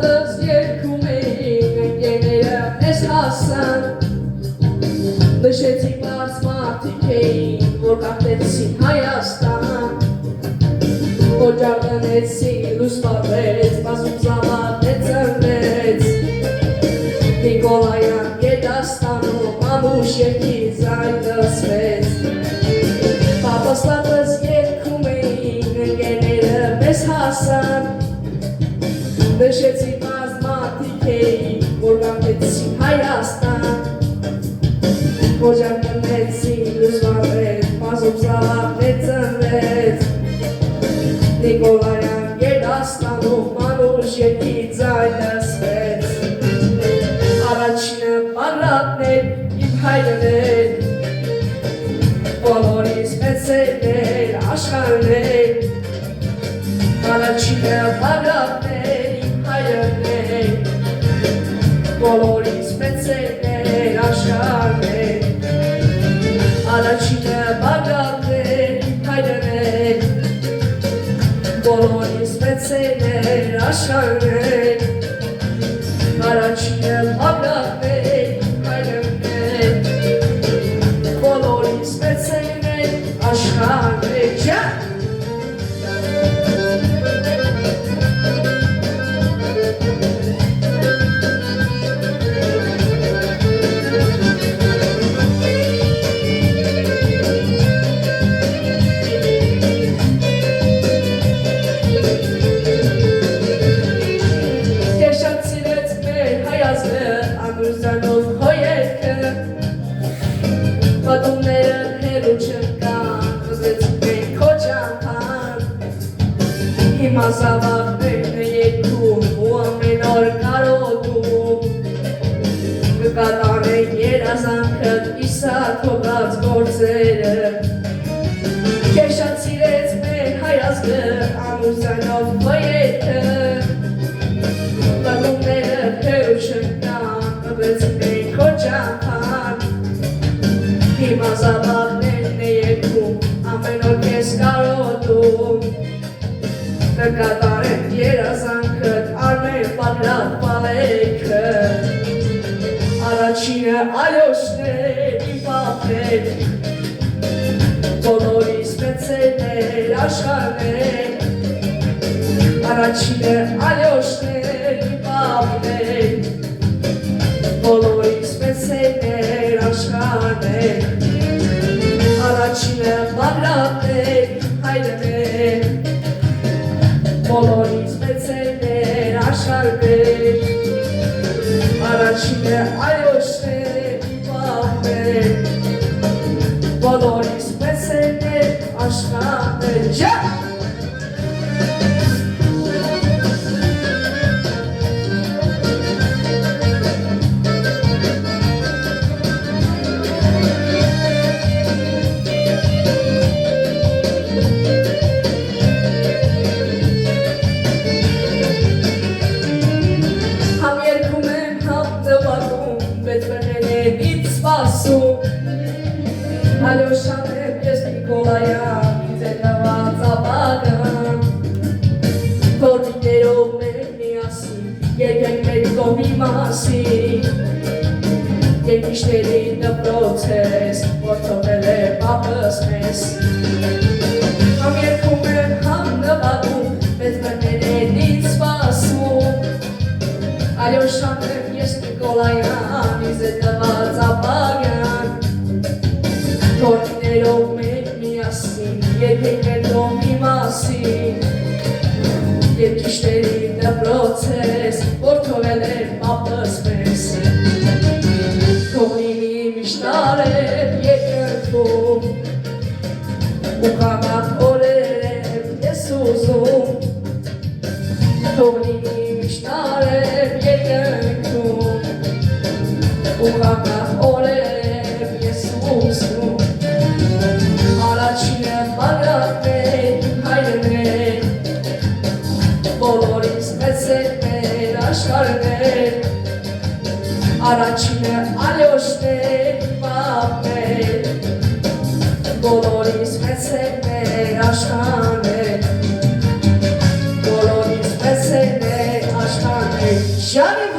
Պապաստատս երկում էին ընկերները մեզ հասան Նշեցին բարձ մարդիկ էին, որ կախտեցին Հայաստան Օջար դնեցին, լույս վառեց, բազում զավակներ ծնվեց Նիկոլայան Գետաստանում անուշ երկի ձայն լսվեց Պապաստատս երկում էին ընկերները մեզ հասան Նշեցին բարձ մարդիկ էին, որ կախտեցին Հայաստան Օջար դնեցին, լույս վառեց, բազում զավակներ ծնվեց Նիկոլայան Գետաստանում անուշ երկի ձայն լսվեց Առաջինը բառատներ իմ հայրն էր Բոլորիս մեծերներ աշխարհներ Առաջինը բառատներ իմ հայրն էր Բոլորիս մեծերներ աշխարհներ Առաջինը բառատներ իմ հայրն էր Բոլորիս մեծերներ աշխարհներ Առաջինը բառատներ իմ հայրն էր Բոլորիս մեծերներ աշխարհներ Անուզանով հո երկը Պատումները հերու չկան Ուզեցին մենք քո ճամփան Հիմա զավակներն է երգում ու ամեն օր կարոտում Կկատարենք երազանքդ իսա թողած գործերը Քեզ շատ սիրեց մեր հայազգը Անուզանով հո երկը Պատումները հերու չկան Ուզեցին մենք քո ճամփան Հիմա զավակներն է երգում ամեն օր քեզ կարոտում Կկատարենք երազանքդ արմեր պատրատ պալեքը Առաջինը Ալյոշներ իմ պապներ Բոլորիս մեծերներ աշխարհներ Առաջինը Ալյոշներ իմ պապներ Բոլորիս մեծերներ աշխարհներ Առաջինը բառատներ հայրն էր Բոլորիս մեծերներ աշխարհներ Առաջինը Ալյոշներ պապներ Բոլորիս մեծերներ աշխարհներ Ալյոշաներ ես Նիկոլայան ինձ է տված ապագան Գործիքներով մենք միասին երկենք մեր կողմի մասին Երկիշների դպրոց ես որ թողել է պապս մեզ Համ երգում եմ համ նվագում մեծ բրներն ինձ սպասում Ալյոշաներ ես Նիկոլայան ինձ է տված ապագան Գործիքներով մենք միասին երկենք մեր կողմի մասին Երկիշների դպրոց ես որ թողել է պապս մեզ Թողնի միշտ արև երկնքում ու խաղաղ օրեր ես ուզում Թողնի միշտ արև երկնքում ու խաղաղ օրեր ես ուզում Առաջինը բառատներ հայրն էր Բոլորիս մեծերներ աշխարհներ Առաջինը Ալյոշներ պապներ Բոլորիս մեծերներ աշխարհներ Բոլորիս մեծերներ աշխարհներ Ժանիվ